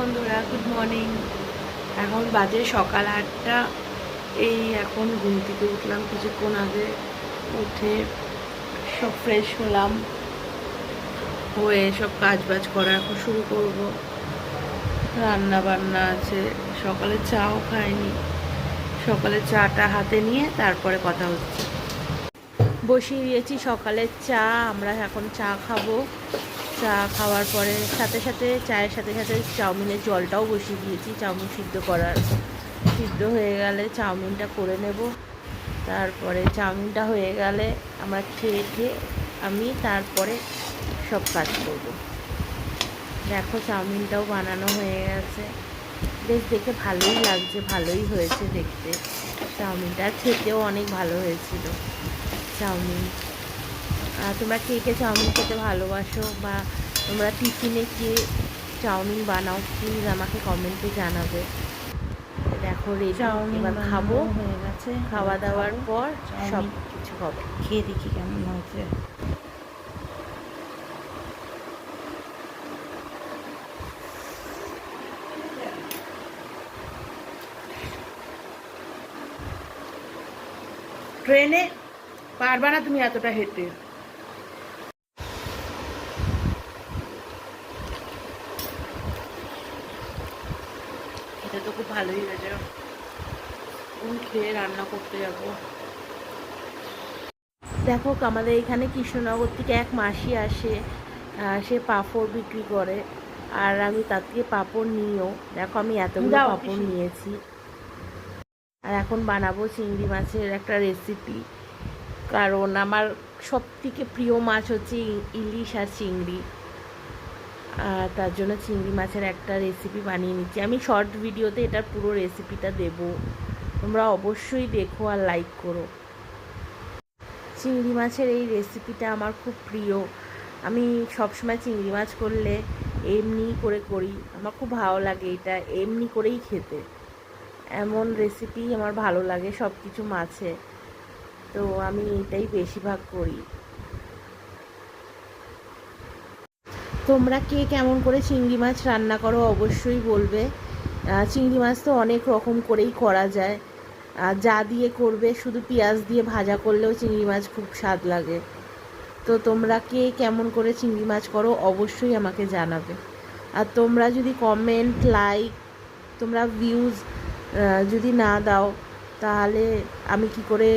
বন্ধুরা, good morning. এখন বাজে সকাল 8টা। এই এখন ঘুম থেকে উঠলাম কিছুক্ষণ আগে। উঠে সব ফ্রেশ হলাম, হয়ে সব কাজ বাজ করা এখন শুরু করব। রান্না বান্না আছে, সকালে চাও খাইনি। সকালে চাটা হাতে নিয়ে তারপরে কথা হচ্ছে। বসিয়ে দিয়েছি সকালের চা, আমরা এখন চা খাবো। চা খাওয়ার পরে সাথে সাথে চায়ের সাথে সাথে চাউমিনের জলটাও বসিয়ে দিয়েছি, চাউমিন সিদ্ধ করার। সিদ্ধ হয়ে গেলে চাউমিনটা করে নেব। তারপরে চাউমিনটা হয়ে গেলে আমরা খেয়ে আমি তারপরে সব কাজ করব। দেখো চাউমিনটাও বানানো হয়ে গেছে, বেশ দেখে ভালোই লাগছে, ভালোই হয়েছে দেখতে। চাউমিনটা খেতেও অনেক ভালো হয়েছিল চাউমিন। তোমরা কে কে চাউমিন খেতে ভালোবাসো বা তোমরা টিফিনে কে চাউমিন বানাও, প্লিজ আমাকে কমেন্টে জানাবে। দেখো রেডি, এবার খাবো। হয়ে গেছে, খাওয়া দাওয়ার পর সব কিছু হবে। খেয়ে দেখি কেমন হয়েছে। ট্রেনে পারবা না তুমি এতটা হেঁটে। এটা তো খুব ভালোই হয়েছে। খেয়ে রান্না করতে যাবো। দেখো আমাদের এখানে কৃষ্ণনগর থেকে এক মাসি আসে, সে পাঁপড় বিক্রি করে, আর আমি তার থেকে পাঁপড় নিয়েও দেখো আমি এতগুলো পাঁপড় নিয়েছি। আর এখন বানাবো চিংড়ি মাছের একটা রেসিপি, কারণ আমার সব থেকে প্রিয় মাছ হচ্ছে ইলিশ আর চিংড়ি। তার জন্য চিংড়ি মাছের একটা রেসিপি বানিয়ে নিচ্ছি। আমি শর্ট ভিডিওতে এটার পুরো রেসিপিটা দেব, তোমরা অবশ্যই দেখো আর লাইক করো। চিংড়ি মাছের এই রেসিপিটা আমার খুব প্রিয়। আমি সবসময় চিংড়ি মাছ করলে এমনি করে করি, আমার খুব ভালো লাগে এটা এমনি করেই খেতে। এমন রেসিপি আমার ভালো লাগে সব কিছু মাছে, তো আমি এটাই বেশিরভাগ করি। তোমরা কে কেমন করে চিংড়ি মাছ রান্না করো অবশ্যই বলবে। চিংড়ি মাছ তো অনেক রকম করেই করা যায়, যা দিয়ে করবে, শুধু পেঁয়াজ দিয়ে ভাজা করলেও চিংড়ি মাছ খুব স্বাদ লাগে। তো তোমরা কে কেমন করে চিংড়ি মাছ করো অবশ্যই আমাকে জানাবে। আর তোমরা যদি কমেন্ট, লাইক, তোমরা ভিউজ যদি না দাও তাহলে আমি কি করে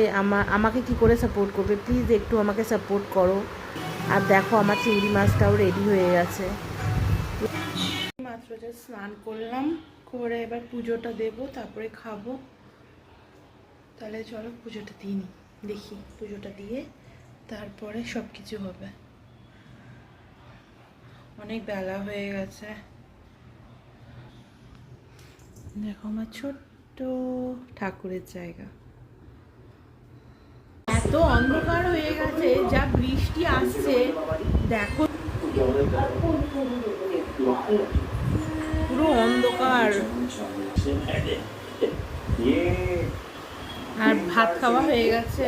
আমাকে কি করে সাপোর্ট করবে, প্লিজ একটু আমাকে সাপোর্ট করো। আর দেখো আমার চিংড়ি মাছটাও রেডি হয়ে গেছে। মাত্র স্নান করলাম, করে এবার পুজোটা দেবো, তারপরে খাবো। তাহলে চলো পুজোটা দিয়ে নিই, দেখি পুজোটা দিয়ে তারপরে সব কিছু হবে। অনেক বেলা হয়ে গেছে। দেখো আমার ছোট্ট ঠাকুরের জায়গা। এত অন্ধকার হয়ে গেছে, যা বৃষ্টি আসছে দেখো, পুরো অন্ধকার। আর ভাত খাওয়া হয়ে গেছে,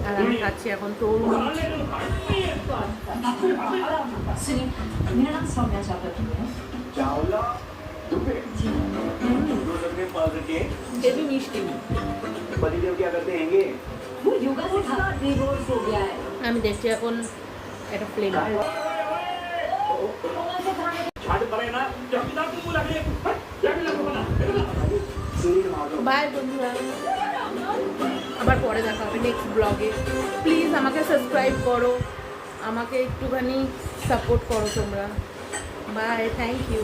আর আমি খাচ্ছি এখন তরমুজ। হেবি মিষ্টি। আমি দেখছি এখন একটা ফ্লেভার। বাই বন্ধুরা, আবার পরে দেখা হবে নেক্সট ব্লগে। প্লিজ আমাকে সাবস্ক্রাইব করো, আমাকে একটুখানি সাপোর্ট করো তোমরা। Bye, thank you.